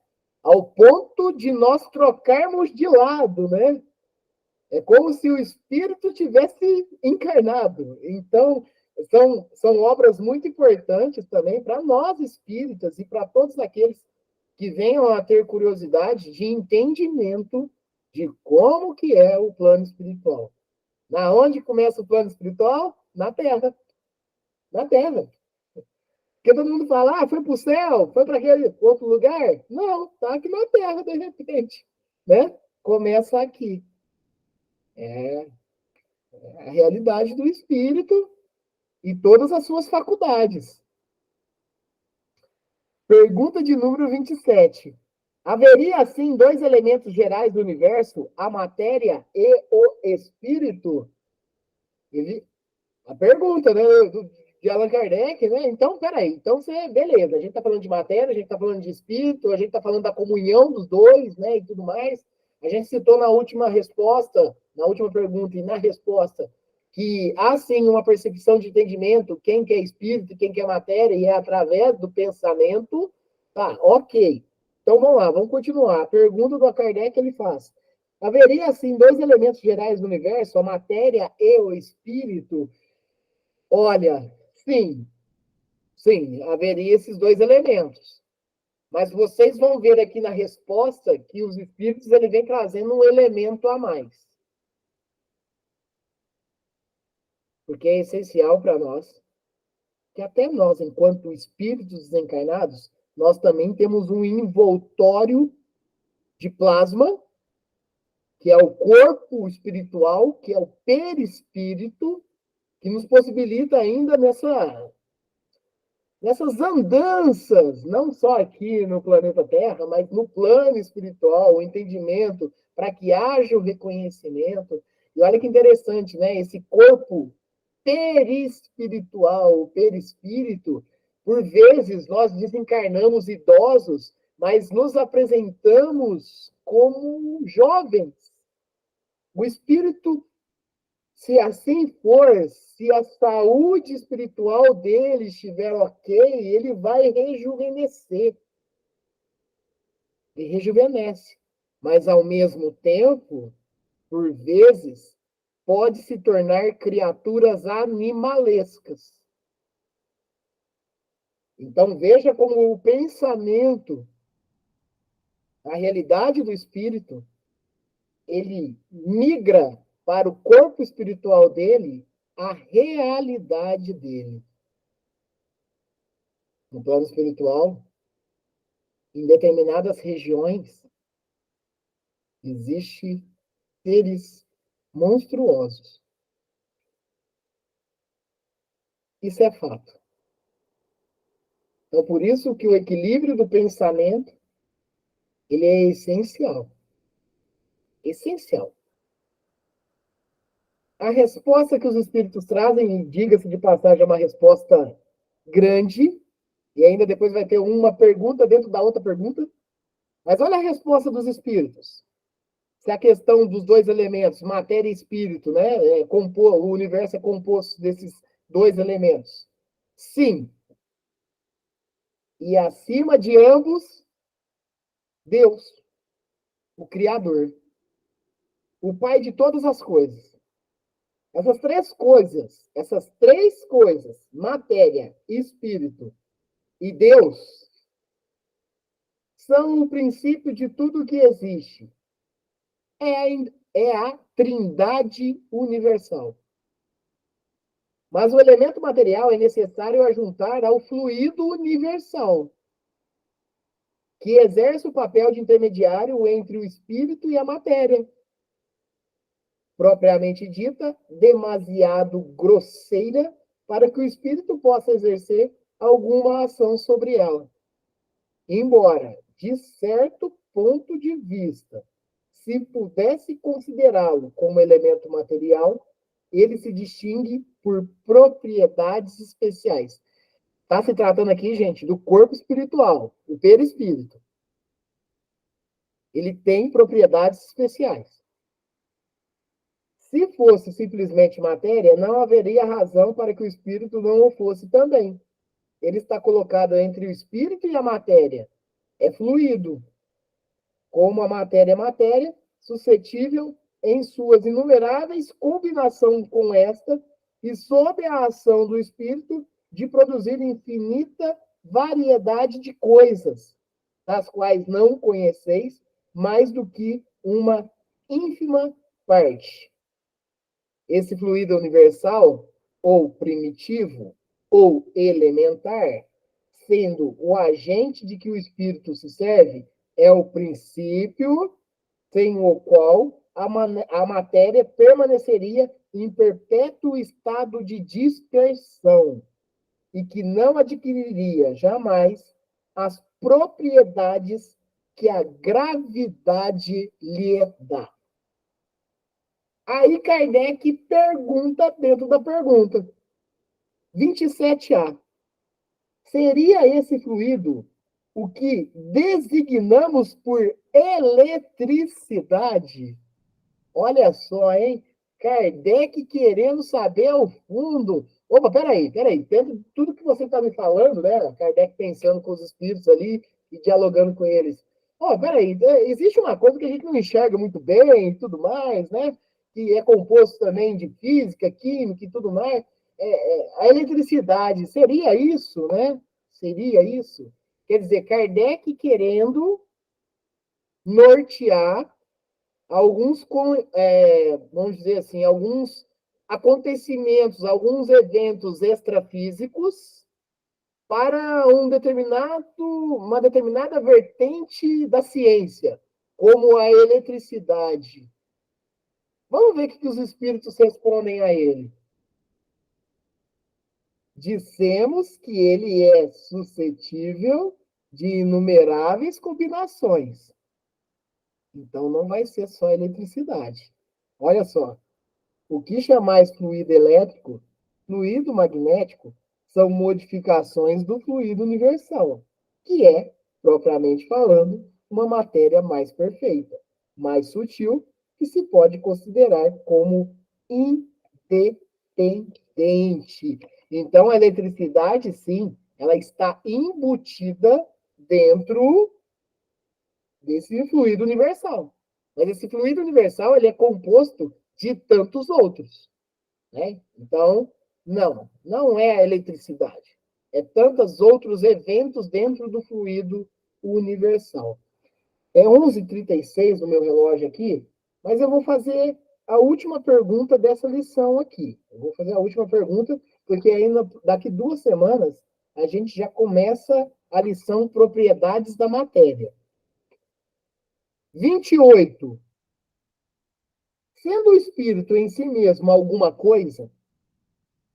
[SPEAKER 1] Ao ponto de nós trocarmos de lado, né? É como se o espírito tivesse encarnado. Então, são obras muito importantes também para nós espíritas e para todos aqueles que venham a ter curiosidade de entendimento de como que é o plano espiritual. Na onde começa o plano espiritual? Na Terra. Na Terra. Porque todo mundo fala, foi para o céu, foi para aquele outro lugar. Não, está aqui na Terra, de repente. Né? Começa aqui. É a realidade do espírito e todas as suas faculdades. Pergunta de número 27. Haveria, assim, 2 elementos gerais do universo, a matéria e o espírito? A pergunta, né, de Allan Kardec, né? Então, peraí. Então, beleza. A gente está falando de matéria, a gente está falando de espírito, a gente está falando da comunhão dos dois, né? E tudo mais. A gente citou na última resposta, na última pergunta e na resposta, que há sim uma percepção de entendimento, quem que é espírito e quem que é matéria, e é através do pensamento. Tá, ok. Então, vamos lá, vamos continuar. A pergunta do Kardec ele faz. Haveria, assim, 2 elementos gerais do universo, a matéria e o espírito? Olha, sim, haveria esses 2 elementos. Mas vocês vão ver aqui na resposta que os espíritos ele vem trazendo um elemento a mais. Porque é essencial para nós, que até nós, enquanto espíritos desencarnados, nós também temos um envoltório de plasma, que é o corpo espiritual, que é o perispírito, que nos possibilita ainda nessas andanças, não só aqui no planeta Terra, mas no plano espiritual, o entendimento, para que haja o reconhecimento. E olha que interessante, né? Esse corpo perispiritual, o perispírito, por vezes nós desencarnamos idosos, mas nos apresentamos como jovens. O espírito, se assim for, se a saúde espiritual dele estiver ok, ele vai rejuvenescer. Ele rejuvenesce. Mas, ao mesmo tempo, por vezes, pode se tornar criaturas animalescas. Então, veja como o pensamento, a realidade do espírito, ele migra para o corpo espiritual dele, a realidade dele. No plano espiritual, em determinadas regiões, existem seres monstruosos. Isso é fato. Então, por isso que o equilíbrio do pensamento, ele é essencial. Essencial. A resposta que os espíritos trazem, diga-se de passagem, é uma resposta grande, e ainda depois vai ter uma pergunta dentro da outra pergunta. Mas olha a resposta dos espíritos. Se a questão dos dois elementos, matéria e espírito, né, o universo é composto desses dois elementos. Sim. E acima de ambos, Deus, o Criador, o Pai de todas as coisas. Essas três coisas, matéria, espírito e Deus, são o princípio de tudo que existe. É a trindade universal. Mas o elemento material é necessário ajuntar ao fluido universal, que exerce o papel de intermediário entre o espírito e a matéria, propriamente dita, demasiado grosseira para que o espírito possa exercer alguma ação sobre ela. Embora, de certo ponto de vista, se pudesse considerá-lo como elemento material, ele se distingue por propriedades especiais. Está se tratando aqui, gente, do corpo espiritual, o perispírito. Ele tem propriedades especiais. Se fosse simplesmente matéria, não haveria razão para que o espírito não o fosse também. Ele está colocado entre o espírito e a matéria. É fluido. Como a matéria é matéria, suscetível em suas inumeráveis combinações com esta e sob a ação do espírito de produzir infinita variedade de coisas, das quais não conheceis mais do que uma ínfima parte. Esse fluido universal, ou primitivo, ou elementar, sendo o agente de que o espírito se serve, é o princípio sem o qual a matéria permaneceria em perpétuo estado de dispersão e que não adquiriria jamais as propriedades que a gravidade lhe dá. Aí Kardec pergunta dentro da pergunta. 27A. Seria esse fluido o que designamos por eletricidade? Olha só, hein? Kardec querendo saber ao fundo. Opa, peraí. Tudo que você está me falando, né? Kardec pensando com os espíritos ali e dialogando com eles. Peraí, existe uma coisa que a gente não enxerga muito bem e tudo mais, né? Que é composto também de física, química e tudo mais. A eletricidade, seria isso, né? Seria isso? Quer dizer, Kardec querendo nortear alguns, vamos dizer assim, alguns acontecimentos, alguns eventos extrafísicos para uma determinada vertente da ciência, como a eletricidade. Vamos ver o que os espíritos respondem a ele. Dissemos que ele é suscetível de inumeráveis combinações. Então, não vai ser só eletricidade. Olha só, o que chamais fluido elétrico, fluido magnético, são modificações do fluido universal, que é, propriamente falando, uma matéria mais perfeita, mais sutil, que se pode considerar como independente. Então, a eletricidade, sim, ela está embutida dentro desse fluido universal. Mas esse fluido universal ele é composto de tantos outros, né? Então, não é a eletricidade. É tantos outros eventos dentro do fluido universal. É 11h36 no meu relógio aqui, mas eu vou fazer a última pergunta dessa lição aqui. Eu vou fazer a última pergunta, porque ainda daqui 2 semanas a gente já começa a lição Propriedades da Matéria. 28. Sendo o espírito em si mesmo alguma coisa,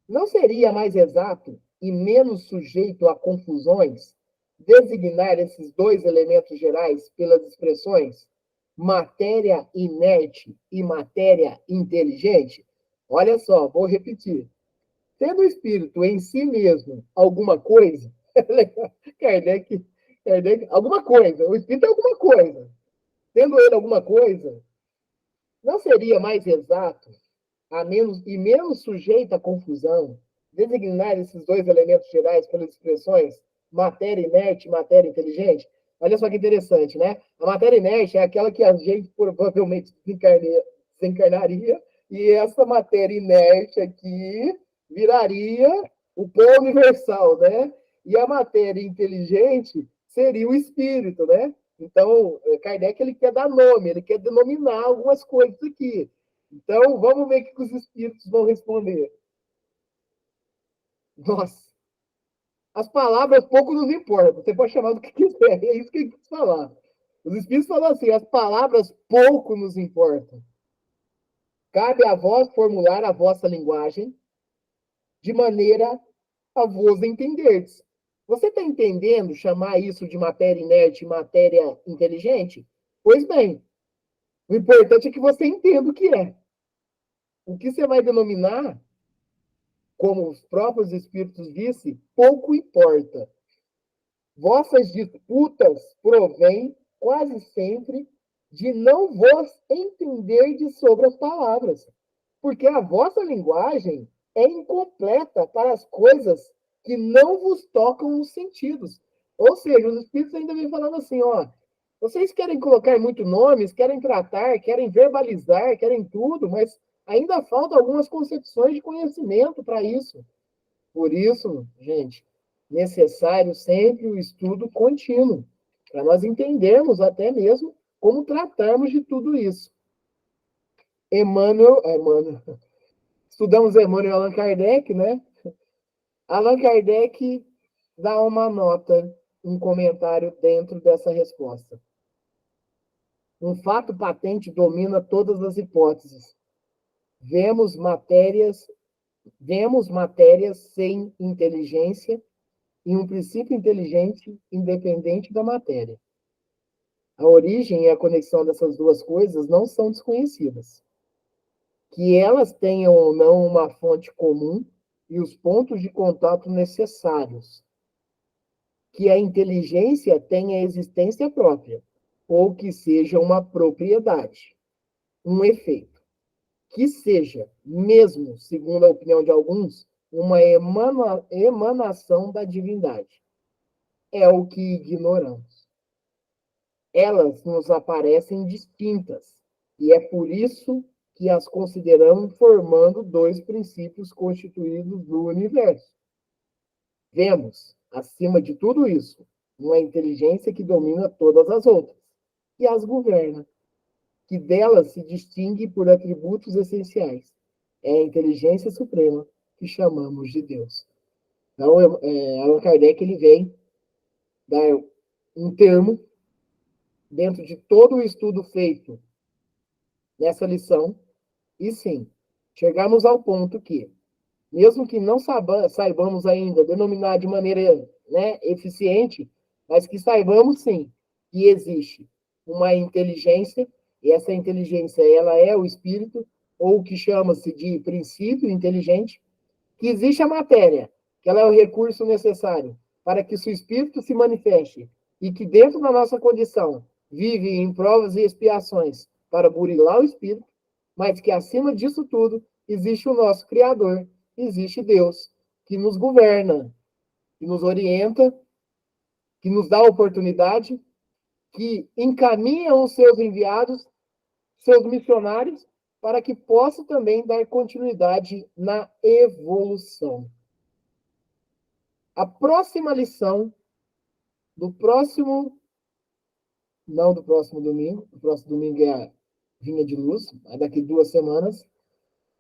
[SPEAKER 1] não seria mais exato e menos sujeito a confusões designar esses dois elementos gerais pelas expressões matéria inerte e matéria inteligente? Olha só, vou repetir. Sendo o espírito em si mesmo alguma coisa, Kardec, alguma coisa, o espírito é alguma coisa. Sendo ele alguma coisa, não seria mais exato menos sujeito à confusão designar esses dois elementos gerais pelas expressões matéria inerte e matéria inteligente? Olha só que interessante, né? A matéria inerte é aquela que a gente provavelmente desencarnaria, e essa matéria inerte aqui viraria o pó universal, né? E a matéria inteligente seria o espírito, né? Então, Kardec ele quer dar nome, ele quer denominar algumas coisas aqui. Então, vamos ver o que os espíritos vão responder. Nossa, as palavras pouco nos importam. Você pode chamar do que quiser, é isso que ele quis falar. Os espíritos falam assim: as palavras pouco nos importam. Cabe a vós formular a vossa linguagem de maneira a vos entenderdes. Você está entendendo chamar isso de matéria inerte e matéria inteligente? Pois bem, o importante é que você entenda o que é. O que você vai denominar, como os próprios espíritos disse, pouco importa. Vossas disputas provêm quase sempre de não vos entenderdes sobre as palavras, porque a vossa linguagem é incompleta para as coisas que não vos tocam os sentidos. Ou seja, os espíritos ainda vêm falando assim, ó, vocês querem colocar muito nomes, querem tratar, querem verbalizar, querem tudo, mas ainda faltam algumas concepções de conhecimento para isso. Por isso, gente, necessário sempre o estudo contínuo, para nós entendermos até mesmo como tratarmos de tudo isso. Estudamos Emmanuel e Allan Kardec, né? Allan Kardec dá uma nota, um comentário dentro dessa resposta. Um fato patente domina todas as hipóteses. Vemos matérias sem inteligência e um princípio inteligente independente da matéria. A origem e a conexão dessas duas coisas não são desconhecidas. Que elas tenham ou não uma fonte comum e os pontos de contato necessários. Que a inteligência tenha existência própria, ou que seja uma propriedade, um efeito. Que seja, mesmo segundo a opinião de alguns, uma emanação da divindade. É o que ignoramos. Elas nos aparecem distintas, e é por isso que as consideramos formando dois princípios constituídos do universo. Vemos, acima de tudo isso, uma inteligência que domina todas as outras, e as governa, que delas se distingue por atributos essenciais. É a inteligência suprema que chamamos de Deus. Então, Allan Kardec ele vem dar um termo dentro de todo o estudo feito nessa lição, e sim, chegamos ao ponto que mesmo que não saibamos ainda denominar de maneira, né, eficiente, mas que saibamos sim que existe uma inteligência, e essa inteligência ela é o espírito, ou o que chama-se de princípio inteligente, que existe a matéria, que ela é o recurso necessário para que o seu espírito se manifeste, e que dentro da nossa condição vive em provas e expiações para burilar o espírito, mas que acima disso tudo existe o nosso Criador, existe Deus, que nos governa, que nos orienta, que nos dá oportunidade, que encaminha os seus enviados, seus missionários, para que possa também dar continuidade na evolução. A próxima lição do próximo, não do próximo domingo, o próximo domingo é a Vinha de Luz, daqui 2 semanas,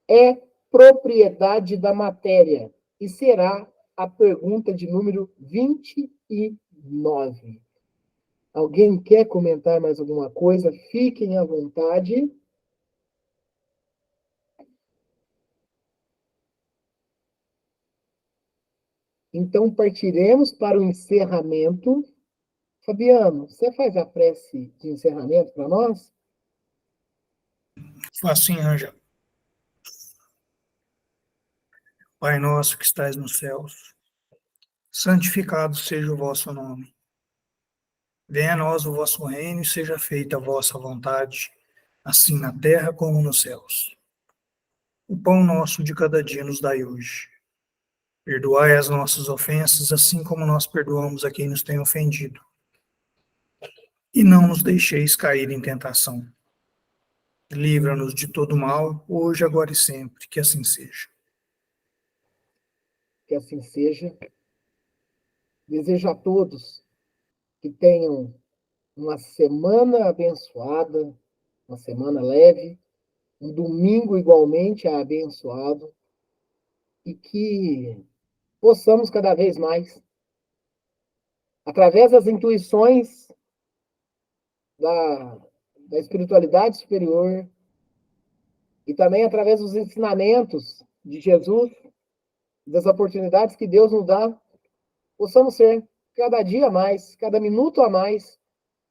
[SPEAKER 1] é propriedade da matéria, e será a pergunta de número 29. Alguém quer comentar mais alguma coisa? Fiquem à vontade. Então, partiremos para o encerramento. Fabiano, você faz a prece de encerramento para nós?
[SPEAKER 4] Faço sim, Ângelo. Pai nosso que estais nos céus, santificado seja o vosso nome. Venha a nós o vosso reino e seja feita a vossa vontade, assim na terra como nos céus. O pão nosso de cada dia nos dai hoje. Perdoai as nossas ofensas, assim como nós perdoamos a quem nos tem ofendido. E não nos deixeis cair em tentação. Livra-nos de todo mal, hoje, agora e sempre, que assim seja.
[SPEAKER 1] Que assim seja. Desejo a todos que tenham uma semana abençoada, uma semana leve, um domingo igualmente abençoado, e que possamos cada vez mais, através das intuições da, da espiritualidade superior e também através dos ensinamentos de Jesus, das oportunidades que Deus nos dá, possamos ser cada dia mais, cada minuto a mais,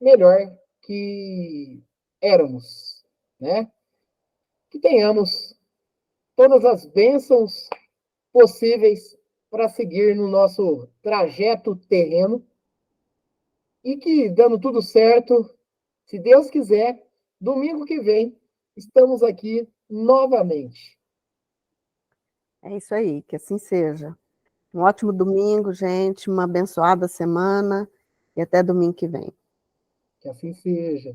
[SPEAKER 1] melhor que éramos, né? Que tenhamos todas as bênçãos possíveis para seguir no nosso trajeto terreno e que, dando tudo certo, se Deus quiser, domingo que vem, estamos aqui novamente.
[SPEAKER 3] É isso aí, que assim seja. Um ótimo domingo, gente, uma abençoada semana e até domingo que vem.
[SPEAKER 1] Que assim seja.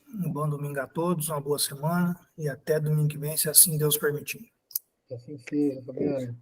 [SPEAKER 4] Um bom domingo a todos, uma boa semana e até domingo que vem, se assim Deus permitir.
[SPEAKER 1] Que assim seja, Fabiano.